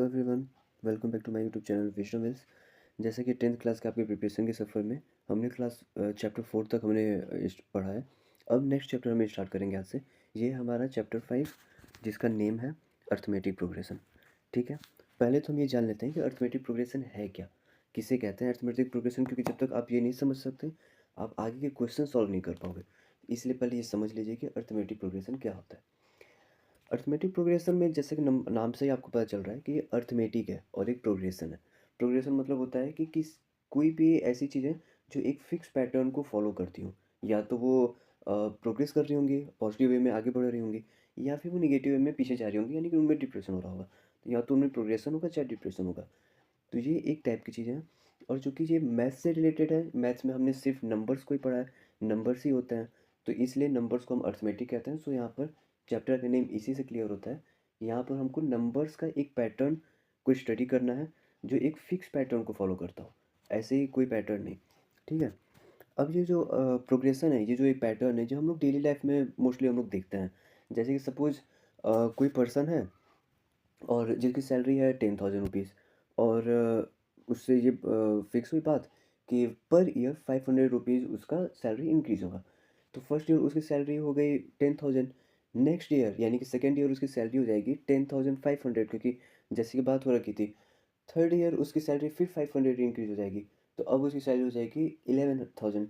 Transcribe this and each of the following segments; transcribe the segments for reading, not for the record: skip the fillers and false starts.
Everyone, welcome back to my YouTube channel Vishnu Wills. जैसे कि 10th class के आपके प्रिपरेशन के सफ़र में हमने क्लास चैप्टर 4 तक हमने पढ़ा है। अब नेक्स्ट चैप्टर हम स्टार्ट करेंगे आज से। ये हमारा चैप्टर 5 जिसका नेम है अर्थमेटिक प्रोग्रेशन। ठीक है, पहले तो हम ये जान लेते हैं कि अर्थमेटिक प्रोग्रेशन है क्या, किसे कहते हैं अर्थमेटिक प्रोग्रेशन, क्योंकि जब तक आप ये नहीं समझ सकते आप आगे के क्वेश्चन सॉल्व नहीं कर पाओगे। इसलिए पहले ये समझ लीजिए कि अर्थमेटिक प्रोग्रेशन क्या होता है। अर्थमेटिक प्रोग्रेशन में जैसे कि नाम से ही आपको पता चल रहा है कि ये अर्थमेटिक है और एक प्रोग्रेशन है। प्रोग्रेशन मतलब होता है कि कोई भी ऐसी चीज़ें जो एक फिक्स पैटर्न को फॉलो करती हूँ, या तो वो प्रोग्रेस कर रही होंगी, पॉजिटिव वे में आगे बढ़ रही होंगी, या फिर वो निगेटिव वे में पीछे जा रही होंगी, यानी कि उनमें डिप्रेशन हो रहा होगा। तो या तो उनमें प्रोग्रेशन होगा चाहे डिप्रेशन होगा। तो ये एक टाइप की चीज़ें हैं। और चूँकि ये मैथ्स से रिलेटेड है, मैथ्स में हमने सिर्फ नंबर्स को ही पढ़ा है, नंबर्स ही होते हैं, तो इसलिए नंबर्स को हम अर्थमेटिक कहते हैं। सो यहाँ पर चैप्टर का नेम इसी से क्लियर होता है। यहाँ पर हमको नंबर्स का एक पैटर्न को स्टडी करना है जो एक फिक्स पैटर्न को फॉलो करता हो, ऐसे ही कोई पैटर्न नहीं। ठीक है, अब ये जो प्रोग्रेशन है, ये जो एक पैटर्न है जो हम लोग डेली लाइफ में मोस्टली हम लोग देखते हैं। जैसे कि सपोज कोई पर्सन है और जिसकी सैलरी है 10,000 रुपीज़, और उससे ये फिक्स हुई बात कि पर ईयर 500 रुपीज़ उसका सैलरी इंक्रीज़ होगा। तो फर्स्ट ईयर उसकी सैलरी हो गई 10,000, नेक्स्ट ईयर यानी कि सेकेंड ईयर उसकी सैलरी हो जाएगी 10,500, क्योंकि जैसे कि बात हो रखी थी। थर्ड ईयर उसकी सैलरी फिर 500 इंक्रीज़ हो जाएगी, तो अब उसकी सैलरी हो जाएगी 11,000।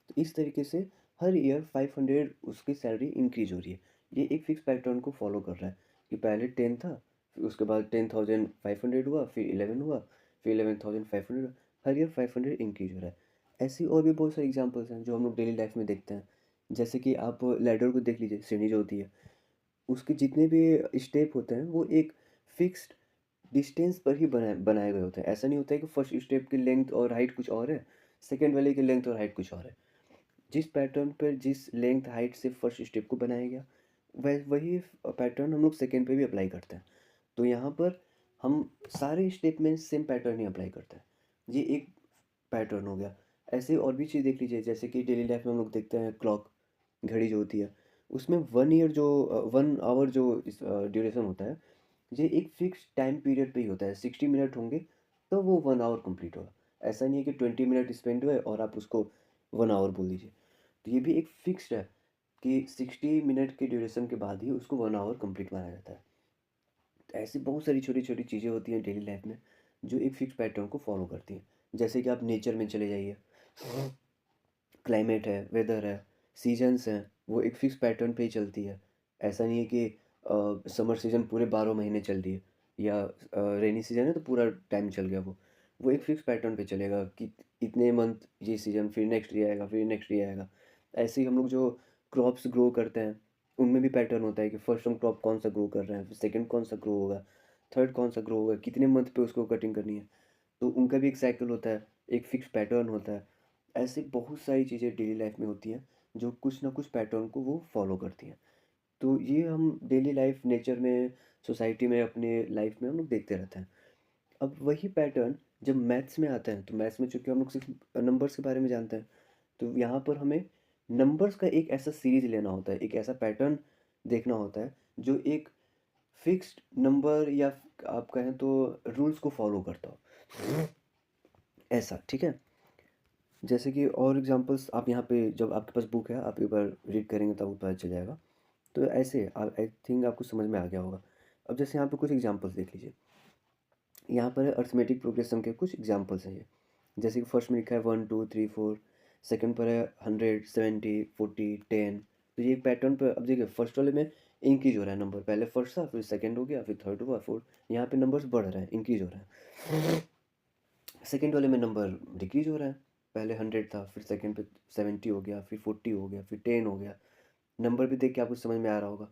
तो इस तरीके से हर ईयर 500 उसकी सैलरी इंक्रीज़ हो रही है। ये एक फिक्स पैटर्न को फॉलो कर रहा है कि पहले 10 था, फिर उसके बाद 10,500 हुआ, फिर 11 हुआ, फिर 11,500 हुआ, हर ईयर 500 इंक्रीज हो रहा है। ऐसी और भी बहुत सारी एग्जांपल्स हैं जो हम लोग डेली लाइफ में देखते हैं। जैसे कि आप लैडर को देख लीजिए, सीढ़ी जो होती है, उसके जितने भी स्टेप होते हैं वो एक फिक्स्ड डिस्टेंस पर ही बनाए गए होते हैं। ऐसा नहीं होता है कि फर्स्ट स्टेप की लेंथ और हाइट कुछ और है, सेकेंड वाले की लेंथ और हाइट कुछ और है। जिस पैटर्न पर जिस लेंथ हाइट से फर्स्ट स्टेप को बनाया गया, वह वही पैटर्न हम लोग सेकेंड पे भी अप्लाई करते हैं। तो यहाँ पर हम सारे स्टेप में सेम पैटर्न ही अप्लाई करते हैं। ये एक पैटर्न हो गया। ऐसे और भी चीज़ देख लीजिए, जैसे कि डेली लाइफ में हम लोग देखते हैं क्लॉक, घड़ी जो होती है, उसमें 1 ईयर जो 1 आवर जो ड्यूरेशन होता है, ये एक फिक्स टाइम पीरियड पे ही होता है। 60 मिनट होंगे तो वो 1 आवर कंप्लीट होगा। ऐसा नहीं है कि 20 मिनट स्पेंड हुए और आप उसको 1 आवर बोल दीजिए। तो ये भी एक फिक्स्ड है कि 60 मिनट के ड्यूरेशन के बाद ही उसको 1 आवर कंप्लीट माना जाता है। तो ऐसी बहुत सारी छोटी-छोटी चीज़ें होती हैं डेली लाइफ में जो एक फिक्स पैटर्न को फॉलो करती हैं। जैसे कि आप नेचर में चले जाइए, क्लाइमेट है, वेदर है, सीज़न्स हैं, वो एक फिक्स पैटर्न पे ही चलती है। ऐसा नहीं है कि समर सीज़न पूरे 12 महीने चल रही है, या रेनी सीज़न है तो पूरा टाइम चल गया वो। वो एक फिक्स पैटर्न पे चलेगा कि इतने मंथ ये सीज़न, फिर नेक्स्ट ईयर आएगा, फिर नेक्स्ट ईयर आएगा। ऐसे ही हम लोग जो क्रॉप्स ग्रो करते हैं, उनमें भी पैटर्न होता है कि फर्स्ट हम क्रॉप कौन सा ग्रो कर रहे हैं, फिर सेकंड कौन सा ग्रो होगा, थर्ड कौन सा ग्रो होगा, कितने मंथ पे उसको कटिंग करनी है। तो उनका भी एक साइकिल होता है, एक फिक्स पैटर्न होता है। ऐसी बहुत सारी चीज़ें डेली लाइफ में होती हैं जो कुछ ना कुछ पैटर्न को वो फॉलो करती हैं। तो ये हम डेली लाइफ, नेचर में, सोसाइटी में, अपने लाइफ में हम लोग देखते रहते हैं। अब वही पैटर्न जब मैथ्स में आता है, तो मैथ्स में चूँकि हम लोग सिर्फ नंबर्स के बारे में जानते हैं, तो यहाँ पर हमें नंबर्स का एक ऐसा सीरीज़ लेना होता है, एक ऐसा पैटर्न देखना होता है जो एक फिक्स्ड नंबर, या आप कहें तो रूल्स को फॉलो करता हो, ऐसा। ठीक है, जैसे कि और एग्जांपल्स आप यहाँ पे, जब आपके पास बुक है आप एक बार रीड करेंगे तब पता चल जाएगा। तो ऐसे आई थिंक आपको समझ में आ गया होगा। अब जैसे यहाँ पे कुछ एग्जांपल्स देख लीजिए। यहाँ पर अर्थमेटिक प्रोग्रेशन के कुछ एग्जांपल्स हैं ये। जैसे कि फर्स्ट में लिखा है 1 2 3 4, सेकंड पर है 100 70 40 10। तो ये पैटर्न पर अब देखिए, फर्स्ट वाले में इंक्रीज हो रहा है नंबर, पहले फर्स्ट था, फिर सेकंड हो गया, फिर थर्ड हुआ, फोर्थ, यहाँ पे नंबर्स बढ़ रहे हैं, इंक्रीज हो रहा है। सेकंड वाले में नंबर डिक्रीज हो रहा है, पहले 100 था, फिर सेकंड पे 70 हो गया, फिर 40 हो गया, फिर 10 हो गया। नंबर भी देख के आपको समझ में आ रहा होगा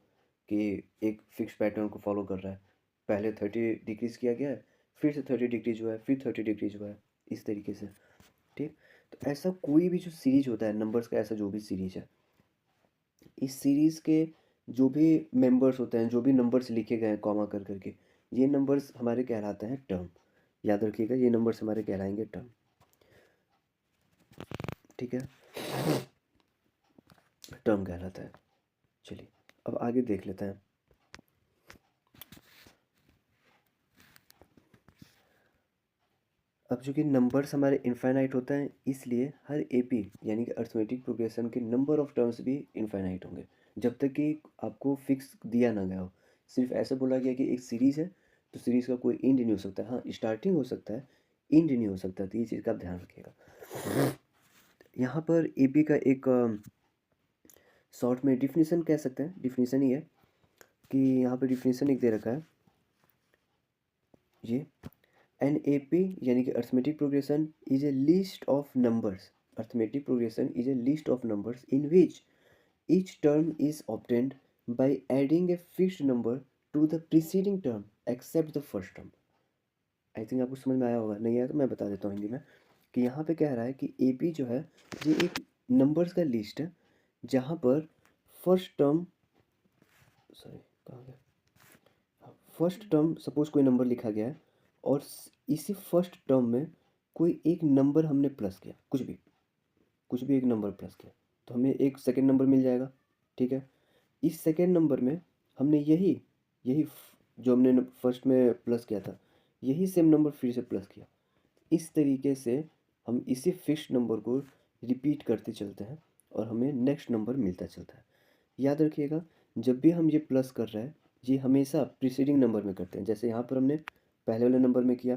कि एक फिक्स पैटर्न को फॉलो कर रहा है। पहले 30 डिक्रीज किया गया है, फिर से 30 डिक्रीज हुआ है, फिर 30 डिक्रीज हुआ है, इस तरीके से। ठीक, तो ऐसा कोई भी जो सीरीज होता है नंबर्स का, ऐसा जो भी सीरीज है, इस सीरीज के जो भी मेंबर्स होते हैं, जो भी नंबर्स लिखे गए हैं कॉमा कर करके, ये नंबर्स हमारे कहलाते हैं टर्म। याद रखिएगा, ये नंबर्स हमारे कहलाएंगे टर्म। ठीक है, टर्म कहलाता है। चलिए अब आगे देख लेते हैं। अब चूँकि नंबर्स हमारे इनफाइनाइट होते हैं, इसलिए हर एपी यानी कि अरिथमेटिक प्रोग्रेशन के नंबर ऑफ टर्म्स भी इनफाइनाइट होंगे, जब तक कि आपको फिक्स दिया ना गया हो। सिर्फ ऐसा बोला गया कि एक सीरीज़ है, तो सीरीज़ का कोई एंड नहीं हो सकता। हाँ, स्टार्टिंग हो सकता है, एंड नहीं हो सकता। तो ये चीज़ का आप ध्यान रखिएगा। यहाँ पर एपी का एक शॉर्ट में डिफिनीशन कह सकते हैं, डिफिनीशन ही है कि यहाँ पर डिफिनीशन एक दे रखा है ये, एन ए पी यानी कि arithmetic progression is a list of numbers. Arithmetic progression is a list of numbers in which each term is obtained by adding a fixed number to the preceding term except the first term. I think आपको समझ में आया होगा, नहीं आया तो मैं बता देता हूँ हिंदी में कि यहाँ पे कह रहा है कि ए पी जो है ये एक नंबर्स का लिस्ट है जहाँ पर फर्स्ट टर्म, सॉरी कहाँ गया, फर्स्ट टर्म सपोज कोई नंबर लिखा गया है और इसी फर्स्ट टर्म में कोई एक नंबर हमने प्लस किया, कुछ भी एक नंबर प्लस किया, तो हमें एक सेकेंड नंबर मिल जाएगा। ठीक है, इस सेकेंड नंबर में हमने यही यही जो हमने फर्स्ट में प्लस किया था, यही सेम नंबर फिर से प्लस किया। इस तरीके से हम इसी फिक्स्ड नंबर को रिपीट करते चलते हैं और हमें नेक्स्ट नंबर मिलता चलता है। याद रखिएगा, जब भी हम ये प्लस कर रहे हैं, ये हमेशा प्रीसीडिंग नंबर में करते हैं। जैसे यहाँ पर हमने पहले वाले नंबर में किया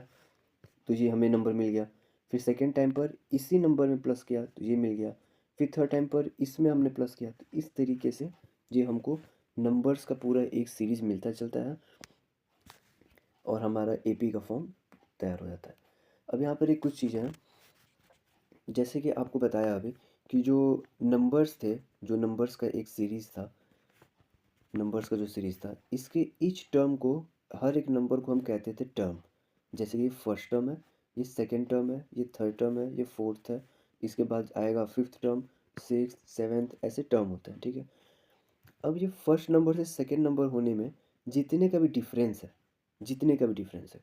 तो ये हमें नंबर मिल गया, फिर सेकेंड टाइम पर इसी नंबर में प्लस किया तो ये मिल गया, फिर थर्ड टाइम पर इसमें हमने प्लस किया, तो इस तरीके से ये हमको नंबर्स का पूरा एक सीरीज़ मिलता चलता है और हमारा एपी का फॉर्म तैयार हो जाता है। अब यहाँ पर एक कुछ चीज़ें हैं, जैसे कि आपको बताया अभी कि जो नंबर्स थे, जो नंबर्स का एक सीरीज़ था, नंबर्स का जो सीरीज़ था, इसके ईच टर्म को, हर एक नंबर को हम कहते थे टर्म। जैसे कि फर्स्ट टर्म है, ये सेकेंड टर्म है, ये थर्ड टर्म है, ये फोर्थ है, इसके बाद आएगा फिफ्थ टर्म, सिक्स, सेवेंथ, ऐसे टर्म होते हैं। ठीक है, अब ये फर्स्ट नंबर से सेकेंड नंबर होने में जितने का भी डिफरेंस है, जितने का भी डिफरेंस है,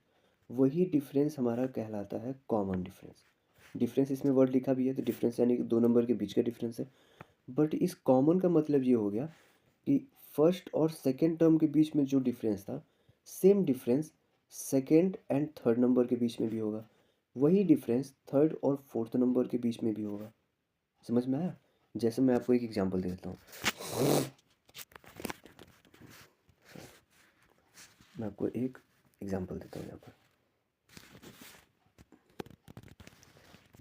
वही डिफरेंस हमारा कहलाता है कॉमन डिफरेंस। डिफरेंस इसमें वर्ड लिखा भी है, तो डिफरेंस यानी कि दो नंबर के बीच का डिफरेंस है। बट इस कॉमन का मतलब ये हो गया कि फर्स्ट और सेकेंड टर्म के बीच में जो डिफरेंस था, same difference second and third number के बीच में भी होगा, वही डिफरेंस थर्ड और फोर्थ नंबर के बीच में भी होगा। समझ में आया? जैसे मैं आपको एक एग्जांपल दे देता हूँ, मैं आपको एक एग्जांपल देता हूँ यहाँ पर।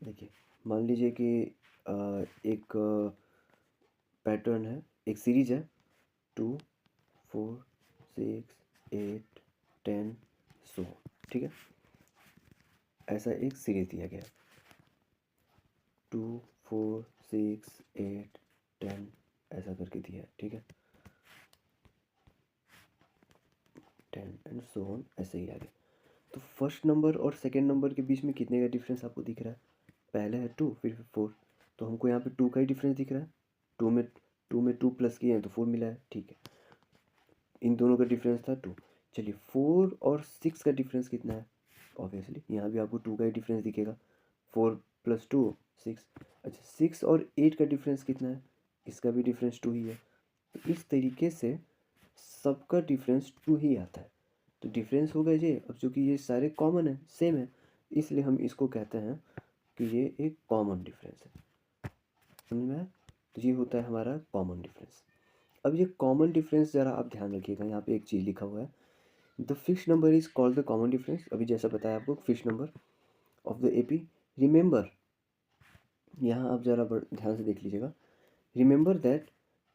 देखिए, मान लीजिए कि एक पैटर्न है, एक सीरीज है, 2, 4, 6, 8, 10 सो। ठीक है, ऐसा एक सीरीज दिया गया, 2, 4, 6, 8, 10 ऐसा करके दिया है। ठीक है, 10 एंड सो ऑन, ऐसे ही आगे। तो फर्स्ट नंबर और सेकेंड नंबर के बीच में कितने का डिफरेंस आपको दिख रहा है? पहले है 2, फिर 4, तो हमको यहाँ पे 2 का ही डिफरेंस दिख रहा है। 2 में 2 प्लस किए हैं तो 4 मिला है। ठीक है, इन दोनों का डिफरेंस था 2। चलिए, 4 और 6 का डिफरेंस कितना है? ऑब्वियसली यहाँ भी आपको 2 का ही डिफरेंस दिखेगा। 4 + 2 6। अच्छा, 6 और 8 का डिफरेंस कितना है? इसका भी डिफरेंस 2 ही है। तो इस तरीके से सबका डिफरेंस 2 ही आता है। तो डिफरेंस हो गया ये। अब चूँकि ये सारे कॉमन है, सेम है, इसलिए हम इसको कहते हैं कि ये एक कॉमन डिफरेंस है। समझ में आया? तो ये होता है हमारा कॉमन डिफरेंस। अब ये कॉमन डिफरेंस ज़रा आप ध्यान रखिएगा, यहाँ पे एक चीज़ लिखा हुआ है, the fixed number is called the common difference. अभी जैसा बताया आपको, fixed number of the AP. Remember, यहाँ आप ज़रा ध्यान से देख लीजिएगा, remember that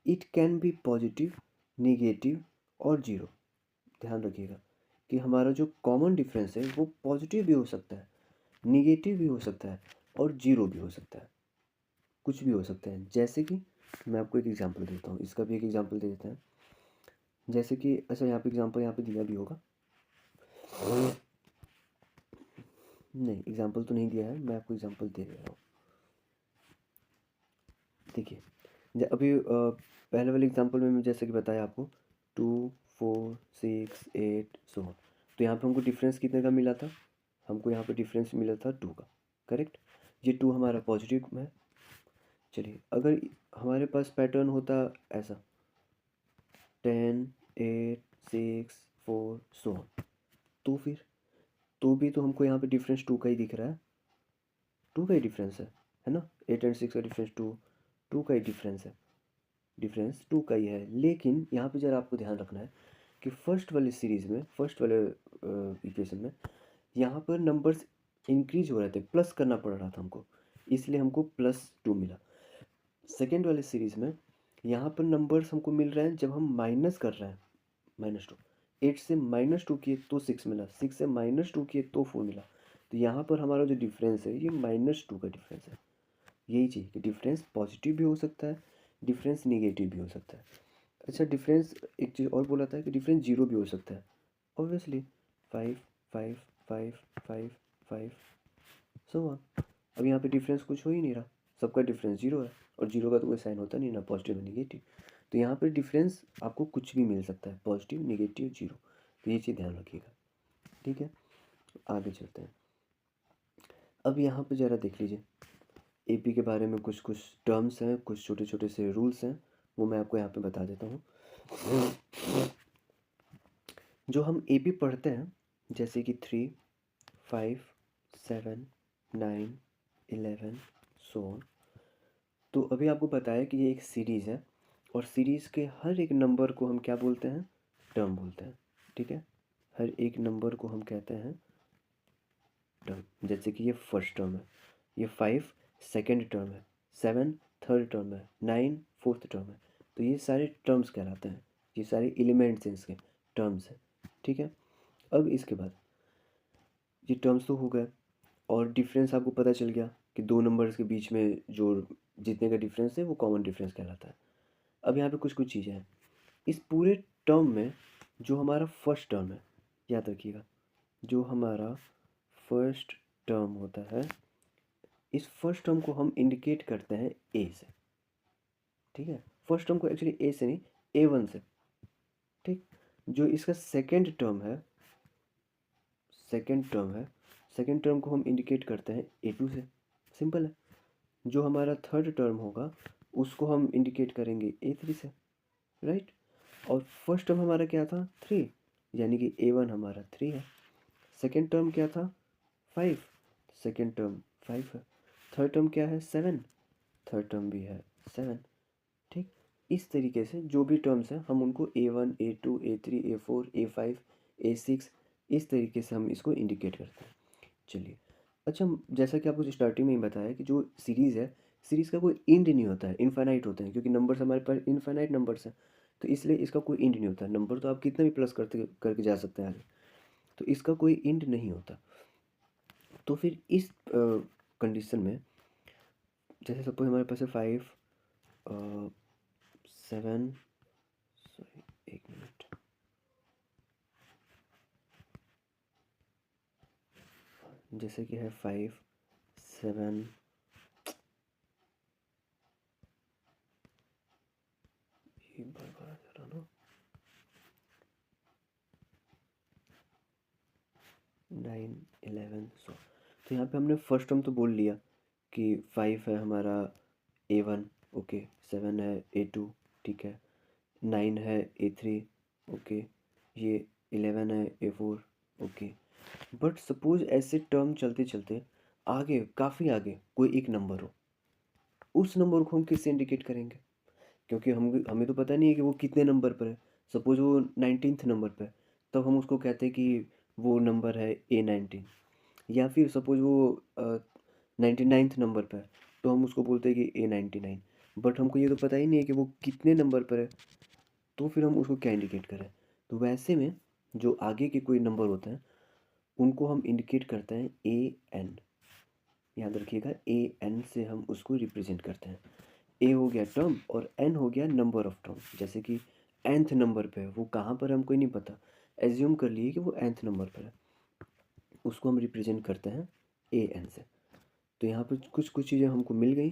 it can be positive, negative और जीरो। ध्यान रखिएगा कि हमारा जो कॉमन डिफरेंस है वो पॉजिटिव भी हो सकता है, निगेटिव भी हो सकता है और जीरो भी हो सकता है, कुछ भी हो सकता है। जैसे कि मैं आपको एक एग्जांपल देता हूँ, इसका भी एक एग्जांपल दे देते हैं। जैसे कि अच्छा, यहाँ पे एग्जांपल यहाँ पे दिया भी होगा, नहीं एग्जांपल तो नहीं दिया है, मैं आपको एग्जांपल दे रहा हूँ। देखिए, अभी पहले वाले एग्जांपल में मैं जैसे कि बताया आपको, 2, 4, 6, 8 सो ऑन। तो यहाँ पे हमको डिफरेंस कितने का मिला था? हमको यहाँ पे डिफरेंस मिला था 2 का। करेक्ट, ये 2 हमारा पॉजिटिव में है। चलिए, अगर हमारे पास पैटर्न होता ऐसा 10, 8, 6, 4 सो ऑन, तो फिर तो भी तो हमको यहाँ पे डिफरेंस 2 का ही दिख रहा है, 2 का ही डिफरेंस है ना। 8 एंड 6 का डिफरेंस 2 का ही डिफरेंस है, डिफरेंस 2 का ही है। लेकिन यहाँ पे ज़रा आपको ध्यान रखना है कि फर्स्ट वाले सीरीज़ में, फर्स्ट वाले इक्वेशन में यहाँ पर नंबर्स इंक्रीज हो रहे थे, प्लस करना पड़ रहा था हमको, इसलिए हमको +2 मिला। सेकेंड वाले सीरीज़ में यहाँ पर नंबर्स हमको मिल रहे हैं जब हम माइनस कर रहे हैं, -2। 8 से -2 किए तो 6 मिला, 6 से -2 किए तो 4 मिला। तो यहाँ पर हमारा जो डिफरेंस है ये -2 का डिफरेंस है। यही चीज़ कि डिफरेंस पॉजिटिव भी हो सकता है, डिफरेंस निगेटिव भी हो सकता है। अच्छा, डिफरेंस एक चीज़ और बोला था कि डिफरेंस 0 भी हो सकता है, ऑब्वियसली 5 5 5 5 5 सो ऑन। अब यहाँ पे डिफरेंस कुछ हो ही नहीं रहा, सबका डिफरेंस 0 है, और 0 का तो कोई साइन होता नहीं, ना पॉजिटिव ना निगेटिव। तो यहाँ पर डिफरेंस आपको कुछ भी मिल सकता है, पॉजिटिव, निगेटिव, 0। तो ये चीज़ ध्यान रखिएगा, ठीक है। आगे चलते हैं। अब यहाँ पे ज़रा देख लीजिए, एपी के बारे में कुछ कुछ टर्म्स हैं, कुछ छोटे छोटे से रूल्स हैं, वो मैं आपको यहाँ पे बता देता हूँ। जो हम एपी पढ़ते हैं, जैसे कि 3 5 7 9 11 सो ऑन, तो अभी आपको बताया कि ये एक सीरीज़ है, और सीरीज़ के हर एक नंबर को हम क्या बोलते हैं, टर्म बोलते हैं, ठीक है। हर एक नंबर को हम कहते हैं टर्म। जैसे कि ये फर्स्ट टर्म है, ये 5 सेकेंड टर्म है, 7 थर्ड टर्म है, 9 फोर्थ टर्म है। तो ये सारे टर्म्स कहलाते हैं, ये सारे एलिमेंट्स हैं इसके, टर्म्स हैं, ठीक है। अब इसके बाद ये टर्म्स तो हो गए, और डिफरेंस आपको पता चल गया कि दो नंबर्स के बीच में जो जितने का डिफरेंस है वो कॉमन डिफरेंस कहलाता है। अब यहाँ पे कुछ कुछ चीज़ें हैं इस पूरे टर्म में। जो हमारा फर्स्ट टर्म है, याद रखिएगा, जो हमारा फर्स्ट टर्म होता है, इस फर्स्ट टर्म को हम इंडिकेट करते हैं ए से, ठीक है। फर्स्ट टर्म को एक्चुअली ए से नहीं, A1 से, ठीक। जो इसका सेकेंड टर्म है, सेकेंड टर्म को हम इंडिकेट करते हैं A2 से, सिंपल है। जो हमारा थर्ड टर्म होगा उसको हम इंडिकेट करेंगे A3 से, राइट। और फर्स्ट टर्म हमारा क्या था, 3, यानी कि A1 हमारा 3 है। सेकेंड टर्म क्या था, 5, सेकेंड टर्म 5 है। थर्ड टर्म क्या है, 7, थर्ड टर्म भी है 7, ठीक। इस तरीके से जो भी टर्म्स हैं हम उनको A1 A2 A3 A4 A5 A6 इस तरीके से हम इसको इंडिकेट करते हैं। चलिए, अच्छा, जैसा कि आपको स्टार्टिंग में ही बताया कि जो सीरीज़ है, सीरीज़ का कोई एंड नहीं होता है, इनफाइनाइट होते हैं, क्योंकि नंबर्स हमारे पास इनफाइनाइट नंबर्स हैं, तो इसलिए इसका कोई एंड नहीं होता। नंबर तो आप कितना भी प्लस करते करके जा सकते हैं आगे, तो इसका कोई एंड नहीं होता। तो फिर इस कंडीशन में, जैसे सपोज हमारे पास है 5 7, सॉरी एक मिनट, जैसे कि है 5 7, एक बार जरा ना, 9 11 सो। तो यहाँ पे हमने फर्स्ट टर्म तो बोल लिया कि 5 है हमारा A1, ओके, 7 है A2, ठीक है, 9 है A3, ओके, ये 11 है A4, ओके। बट सपोज ऐसे टर्म चलते चलते आगे, काफ़ी आगे कोई एक नंबर हो, उस नंबर को हम किससे इंडिकेट करेंगे, क्योंकि हम हमें तो पता नहीं है कि वो कितने नंबर पर है। सपोज वो 19th नंबर पर है, तब हम उसको कहते हैं कि वो नंबर है A19। या फिर सपोज वो 99th नंबर पर है, तो हम उसको बोलते हैं कि A99। बट हमको ये तो पता ही नहीं है कि वो कितने नंबर पर है, तो फिर हम उसको क्या इंडिकेट करें। तो वैसे में जो आगे के कोई नंबर होते हैं उनको हम इंडिकेट करते हैं AN। याद रखिएगा, AN से हम उसको रिप्रेजेंट करते हैं। ए हो गया टर्म और एन हो गया नंबर ऑफ टर्म। जैसे कि nth नंबर पे है, वो कहाँ पर है हमको नहीं पता, एज्यूम कर लिए कि वो nth नंबर पर है, उसको हम रिप्रेजेंट करते हैं AN से। तो यहाँ पर कुछ कुछ चीज़ें हमको मिल गई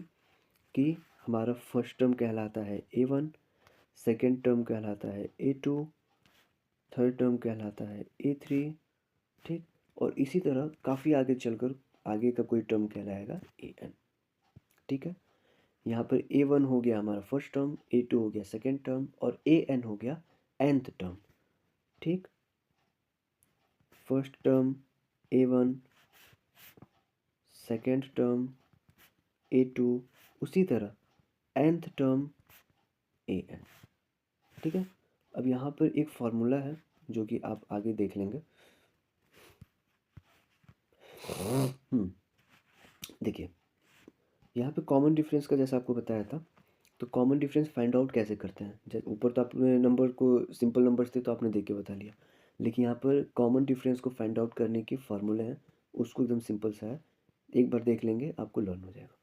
कि हमारा फर्स्ट टर्म कहलाता है A1, सेकेंड टर्म कहलाता है A2, थर्ड टर्म कहलाता है A3, ठीक। और इसी तरह काफ़ी आगे चलकर आगे का कोई टर्म कहलाएगा AN, ठीक है। यहाँ पर A1 हो गया हमारा फर्स्ट टर्म, A2 हो गया सेकेंड टर्म, और AN हो गया nth टर्म, ठीक। First term, A1, second term A2, उसी तरह nth टर्म AN। ठीक है, अब यहाँ पर एक फॉर्मूला है जो कि आप आगे देख लेंगे। देखिए यहाँ पे कॉमन डिफरेंस का जैसा आपको बताया था, तो कॉमन डिफरेंस फाइंड आउट कैसे करते हैं। जैसे ऊपर तो आपने नंबर को सिंपल नंबर्स थे तो आपने देख के बता लिया, लेकिन यहाँ पर कॉमन डिफरेंस को फाइंड आउट करने के फार्मूले हैं, उसको एकदम सिंपल सा है, एक बार देख लेंगे आपको लर्न हो जाएगा।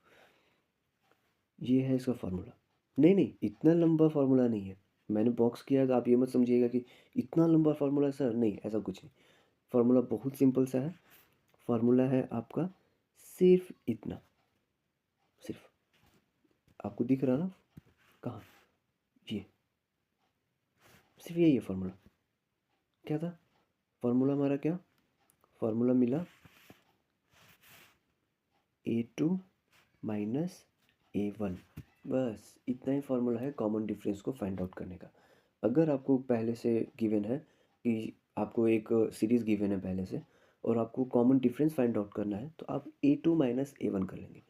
ये है इसका फार्मूला। नहीं नहीं, इतना लंबा फार्मूला नहीं है, मैंने बॉक्स किया तो आप ये मत समझिएगा कि इतना लंबा फार्मूला सर, नहीं ऐसा कुछ नहीं। फार्मूला बहुत सिंपल सा है। फार्मूला है आपका सिर्फ इतना, सिर्फ आपको दिख रहा ना, कहाँ, ये सिर्फ यही है फार्मूला। क्या था फार्मूला हमारा, क्या फार्मूला मिला, A2 माइनस A1, बस इतना ही फार्मूला है कॉमन डिफरेंस को फाइंड आउट करने का। अगर आपको पहले से गिवन है कि आपको एक सीरीज़ गिवन है पहले से और आपको कॉमन डिफरेंस फाइंड आउट करना है, तो आप A2 माइनस A1 कर लेंगे।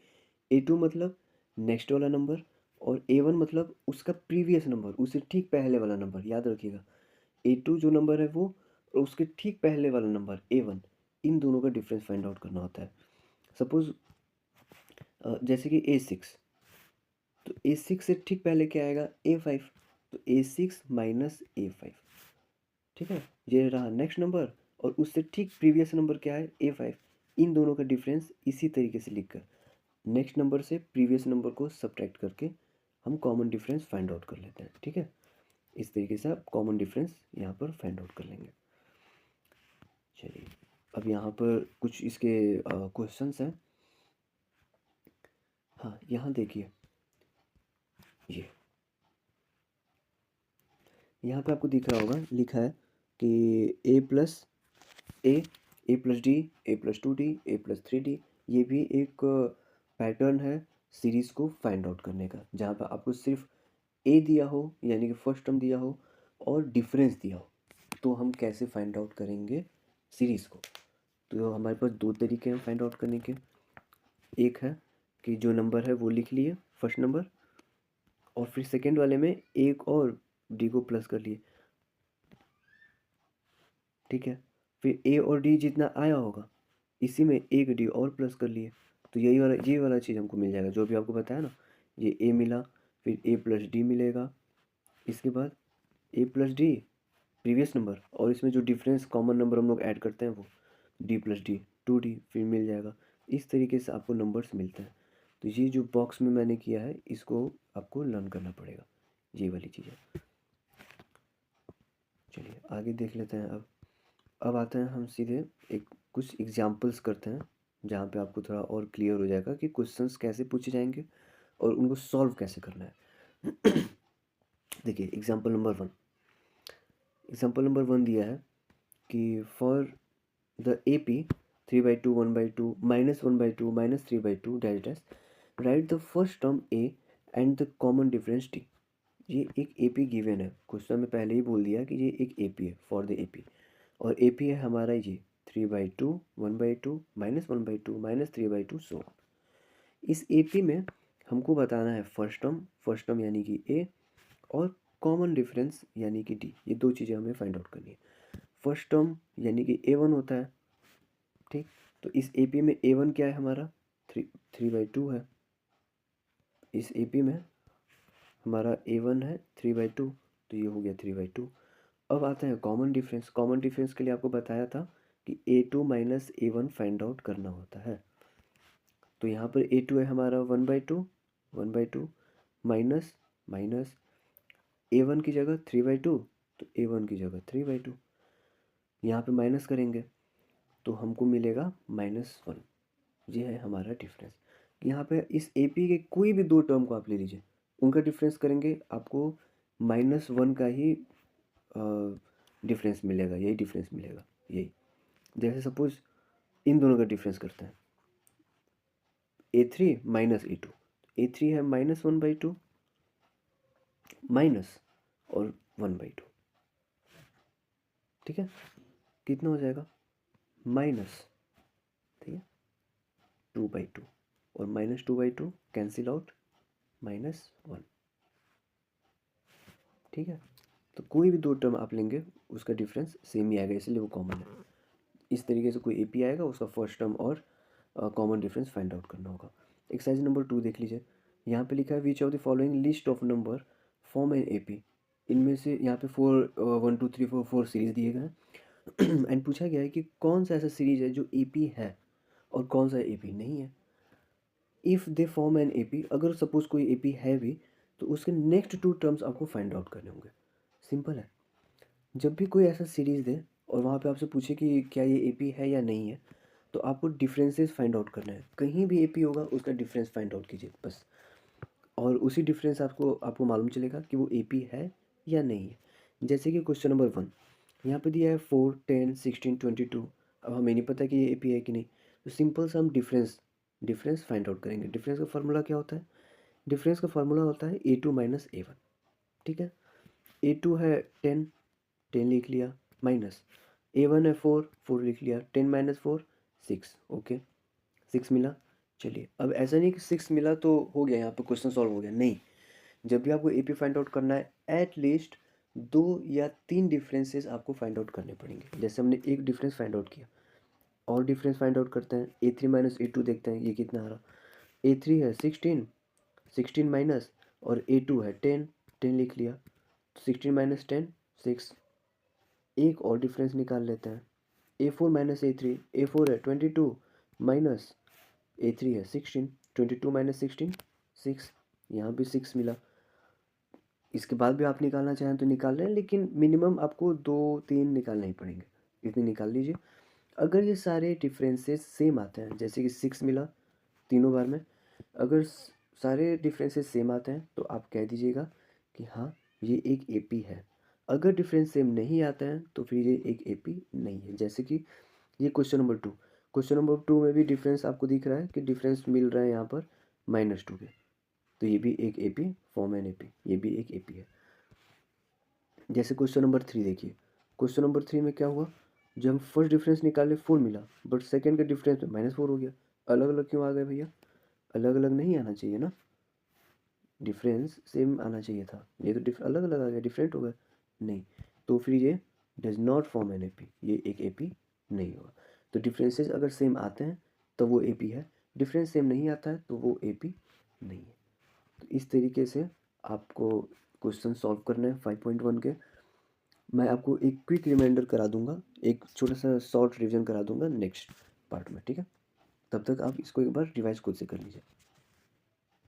A2 मतलब नेक्स्ट वाला नंबर और A1 मतलब उसका प्रीवियस नंबर, उससे ठीक पहले वाला नंबर, याद रखिएगा। A2 जो नंबर है वो और उसके ठीक पहले वाला नंबर A1, इन दोनों का डिफरेंस फाइंड आउट करना होता है। सपोज़ जैसे कि A6, तो A6 से ठीक पहले क्या आएगा, A5, तो A6 माइनस A5। ठीक है, ये रहा नेक्स्ट नंबर और उससे ठीक प्रीवियस नंबर क्या है, A5। इन दोनों का डिफरेंस इसी तरीके से लिखकर नेक्स्ट नंबर से प्रीवियस नंबर को सब्ट्रैक्ट करके हम कॉमन डिफरेंस फाइंड आउट कर लेते हैं। ठीक है, इस तरीके से आप कॉमन डिफरेंस यहाँ पर फाइंड आउट कर लेंगे। चलिए, अब यहाँ पर कुछ इसके क्वेश्चंस हैं। हाँ, यहाँ देखिए, ये यहाँ पे आपको दिख रहा होगा, लिखा है कि A plus A, A plus D, A plus 2D, A plus 3D। ये भी एक पैटर्न है सीरीज़ को फाइंड आउट करने का, जहाँ पर आपको सिर्फ ए दिया हो यानी कि फर्स्ट टर्म दिया हो और डिफरेंस दिया हो, तो हम कैसे फाइंड आउट करेंगे सीरीज़ को। तो हमारे पास दो तरीके हैं फाइंड आउट करने के। एक है कि जो नंबर है वो लिख लिए फर्स्ट नंबर, और फिर सेकेंड वाले में एक और डी को प्लस कर लिए। ठीक है, फिर ए और डी जितना आया होगा इसी में एक डी और प्लस कर लिए, तो ये वाला चीज़ हमको मिल जाएगा जो भी आपको बताया ना। ये ए मिला, फिर ए प्लस डी मिलेगा, इसके बाद ए प्लस डी प्रीवियस नंबर, और इसमें जो डिफरेंस कॉमन नंबर हम लोग ऐड करते हैं वो डी प्लस डी 2D फिर मिल जाएगा। इस तरीके से आपको नंबर्स मिलते हैं। तो ये जो बॉक्स में मैंने किया है इसको आपको लर्न करना पड़ेगा, ये वाली चीज़ें। चलिए आगे देख लेते हैं। अब आते हैं हम सीधे एक कुछ एग्जाम्पल्स करते हैं, जहाँ पे आपको थोड़ा और क्लियर हो जाएगा कि क्वेश्चंस कैसे पूछे जाएंगे और उनको सॉल्व कैसे करना है। देखिए एग्जाम्पल नंबर 1 दिया है कि for the AP 3/2 1/2 -1/2 -3/2 dash dash right the first term A and the common difference D। ये एक AP गिवन है, क्वेश्चन में पहले ही बोल दिया कि ये एक AP है, फॉर द AP, और AP है हमारा ये 3/2 1/2 -1/2 -3/2 सो। इस AP में हमको बताना है फर्स्ट टर्म यानी कि A और कॉमन डिफरेंस यानी कि D। ये दो चीज़ें हमें फाइंड आउट करनी है। फर्स्ट टर्म यानी कि A1 होता है, ठीक, तो इस AP में A1 क्या है हमारा 3/2 है। इस AP में हमारा A1 है 3/2, तो ये हो गया 3/2। अब आता है कॉमन डिफरेंस। कॉमन डिफरेंस के लिए आपको बताया था कि A2 minus A1 find out करना होता है। तो यहाँ पर A2 है हमारा 1/2 माइनस माइनस A1 की जगह 3/2, तो A1 की जगह 3/2, यहाँ पे माइनस करेंगे तो हमको मिलेगा -1। ये है हमारा डिफरेंस। यहाँ पे इस AP के कोई भी दो टर्म को आप ले लीजिए, उनका डिफरेंस करेंगे आपको -1 का ही डिफरेंस मिलेगा, यही डिफरेंस मिलेगा, यही। जैसे सपोज इन दोनों का डिफरेंस करते हैं, A3 माइनस A2, A3 है -1/2 माइनस और 1/2, ठीक है, कितना हो जाएगा -1/2 2/2 और -2/2 कैंसिल आउट -1। ठीक है, तो कोई भी दो टर्म आप लेंगे उसका डिफरेंस सेम ही आएगा, इसलिए वो कॉमन है। इस तरीके से कोई एपी आएगा, उसका फर्स्ट टर्म और कॉमन डिफरेंस फाइंड आउट करना होगा। एक्सरसाइज नंबर 2 देख लीजिए। यहाँ पे लिखा है which of the following list of number form an AP. इनमें से यहाँ पे 1 2 3 4 सीरीज दिए गए हैं एंड पूछा गया है कि कौन सा ऐसा सीरीज है जो एपी है और कौन सा एपी नहीं है। If they form an AP, अगर सपोज कोई एपी है भी तो उसके नेक्स्ट 2 टर्म्स आपको फाइंड आउट करने होंगे। सिंपल है। जब भी कोई ऐसा सीरीज़ दे और वहाँ पे आपसे पूछे कि क्या ये एपी है या नहीं है, तो आपको डिफरेंसेस फाइंड आउट करना है। कहीं भी एपी होगा उसका डिफरेंस फाइंड आउट कीजिए बस, और उसी डिफरेंस आपको आपको मालूम चलेगा कि वो एपी है या नहीं है। जैसे कि क्वेश्चन नंबर 1 यहाँ पे दिया है 4 10 16 22। अब हमें नहीं पता कि ये एपी है कि नहीं, तो सिंपल सा हम डिफरेंस फाइंड आउट करेंगे। डिफरेंस का फार्मूला क्या होता है? डिफरेंस का फार्मूला होता है A2 - A1। ठीक है, A2 है 10, 10 लिख लिया, माइनस A1 है 4, 4 लिख लिया, 10 - 4 6। ओके, 6 मिला। चलिए, अब ऐसा नहीं कि 6 मिला तो हो गया, यहाँ पे क्वेश्चन सॉल्व हो गया, नहीं। जब भी आपको एपी फाइंड आउट करना है, एट लीस्ट 2 या 3 डिफरेंसेस आपको फाइंड आउट करने पड़ेंगे। जैसे हमने एक डिफरेंस फाइंड आउट किया, और डिफरेंस फाइंड आउट करते हैं। A3 - A2 देखते हैं ये कितना आ रहा। A3 है 16, 16 माइनस, और A2 है 10, 10 लिख लिया, 16 - 10 6। एक और डिफरेंस निकाल लेते हैं। A4 - A3, A4 है 22 माइनस A3 है 16, 22 - 16 6। यहाँ भी 6 मिला। इसके बाद भी आप निकालना चाहें तो निकाल लें, लेकिन मिनिमम आपको 2 3 निकालने ही पड़ेंगे। इतने निकाल लीजिए। अगर ये सारे डिफरेंसेस सेम आते हैं, जैसे कि 6 मिला तीनों बार में, अगर सारे डिफरेंसेस सेम आते हैं तो आप कह दीजिएगा कि हाँ ये एक एपी है। अगर डिफरेंस सेम नहीं आता है तो फिर ये एक एपी नहीं है। जैसे कि ये क्वेश्चन नंबर 2, क्वेश्चन नंबर 2 में भी डिफरेंस आपको दिख रहा है कि डिफरेंस मिल रहा है यहाँ पर -2 के, तो ये भी एक एपी फॉर्म एन एपी, ये भी एक एपी है। जैसे क्वेश्चन नंबर 3 देखिए। क्वेश्चन नंबर 3 में क्या हुआ, जब हम फर्स्ट डिफरेंस निकाले 4 मिला, बट सेकंड के डिफरेंस में -4 हो गया। अलग अलग क्यों आ गए भैया? अलग अलग नहीं आना चाहिए ना, डिफरेंस सेम आना चाहिए था। ये तो अलग अलग आ गया, डिफरेंट हो गया। नहीं, तो फिर ये does not form an AP, ये एक एपी नहीं होगा। तो डिफरेंसेस अगर सेम आते हैं तो वो एपी है, डिफरेंस सेम नहीं आता है तो वो एपी नहीं है। तो इस तरीके से आपको क्वेश्चन सॉल्व करना है 5.1 के। मैं आपको एक क्विक रिमाइंडर करा दूंगा, एक छोटा सा शॉर्ट रिवीजन करा दूंगा नेक्स्ट पार्ट में। ठीक है, तब तक आप इसको एक बार रिवाइज खुद से कर लीजिए।